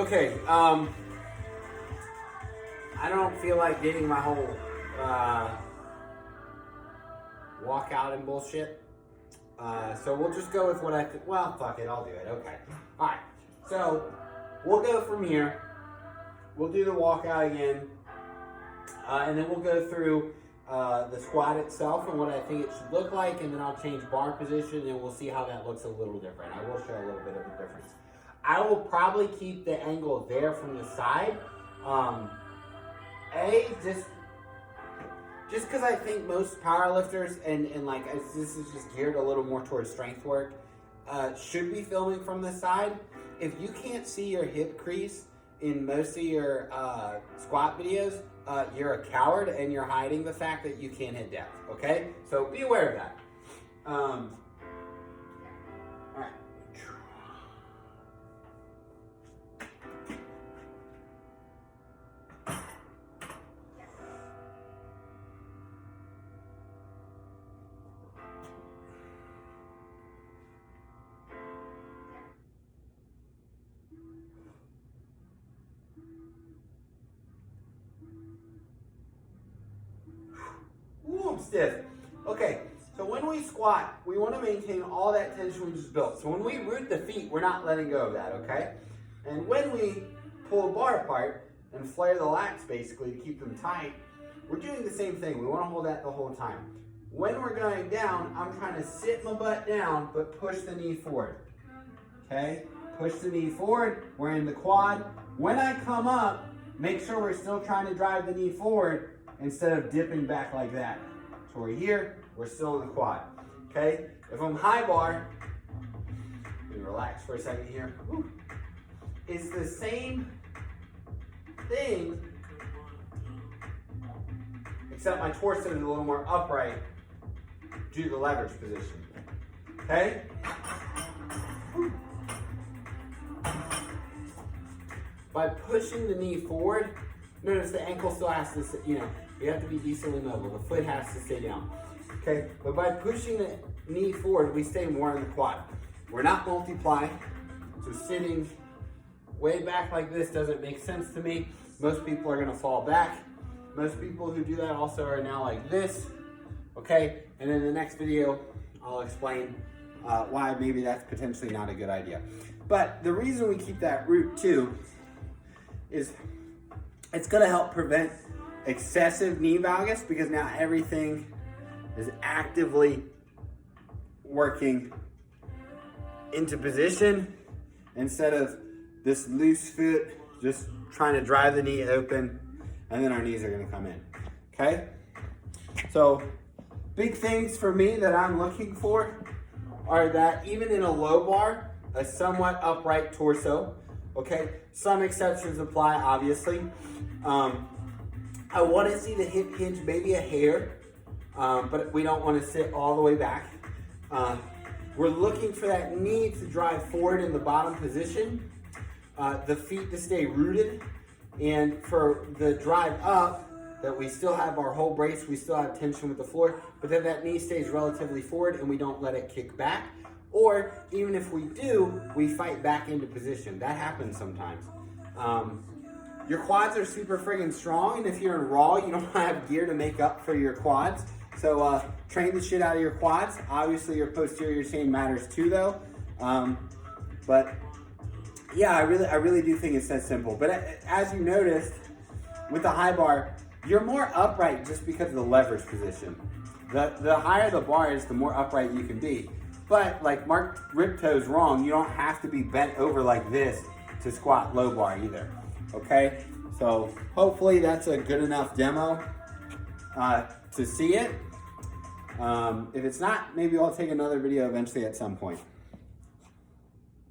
Okay, I don't feel like getting my whole walkout and bullshit. So we'll just go with what I think. Well, fuck it, I'll do it. Okay. Alright, so we'll go from here. We'll do the walkout again. And then we'll go through the squat itself and what I think it should look like. And then I'll change bar position and we'll see how that looks a little different. I will show a little bit of a difference. I will probably keep the angle there from the side. Just because I think most powerlifters and like this is just geared a little more towards strength work, should be filming from the side. If you can't see your hip crease in most of your squat videos, you're a coward and you're hiding the fact that you can't hit depth. Okay, so be aware of that. All right. Ooh, I'm stiff. Okay, so when we squat, we want to maintain all that tension we just built. So when we root the feet, we're not letting go of that, okay? And when we pull the bar apart and flare the lats basically to keep them tight, we're doing the same thing. We want to hold that the whole time. When we're going down, I'm trying to sit my butt down, but push the knee forward, okay? Push the knee forward, we're in the quad. When I come up, make sure we're still trying to drive the knee forward instead of dipping back like that. So we're here, we're still in the quad, okay? If I'm high bar, let me relax for a second here. Woo. It's the same thing, except my torso is a little more upright due to the leverage position, okay? Woo. By pushing the knee forward, notice the ankle still has to sit, you have to be decently mobile. The foot has to stay down, okay? But by pushing the knee forward, we stay more in the quad. We're not multiply, so sitting way back like this doesn't make sense to me. Most people are gonna fall back. Most people who do that also are now like this, okay? And in the next video, I'll explain why maybe that's potentially not a good idea. But the reason we keep that root too is it's gonna help prevent excessive knee valgus because now everything is actively working into position instead of this loose foot just trying to drive the knee open and then our knees are gonna come in, okay? So big things for me that I'm looking for are that even in a low bar, a somewhat upright torso, okay? Some exceptions apply, obviously. I want to see the hip hinge maybe a hair, but we don't want to sit all the way back. We're looking for that knee to drive forward in the bottom position, the feet to stay rooted, and for the drive up, that we still have our whole brace, we still have tension with the floor, but then that knee stays relatively forward and we don't let it kick back. Or even if we do, we fight back into position. That happens sometimes. Your quads are super friggin' strong, and if you're in raw, you don't have gear to make up for your quads. So train the shit out of your quads. Obviously, your posterior chain matters too, though. But yeah, I really do think it's that simple. But as you noticed, with the high bar, you're more upright just because of the leverage position. The higher the bar is, the more upright you can be. But like Mark Rippetoe's wrong, you don't have to be bent over like this to squat low bar either. Okay, so hopefully that's a good enough demo to see it. If it's not, maybe I'll take another video eventually at some point.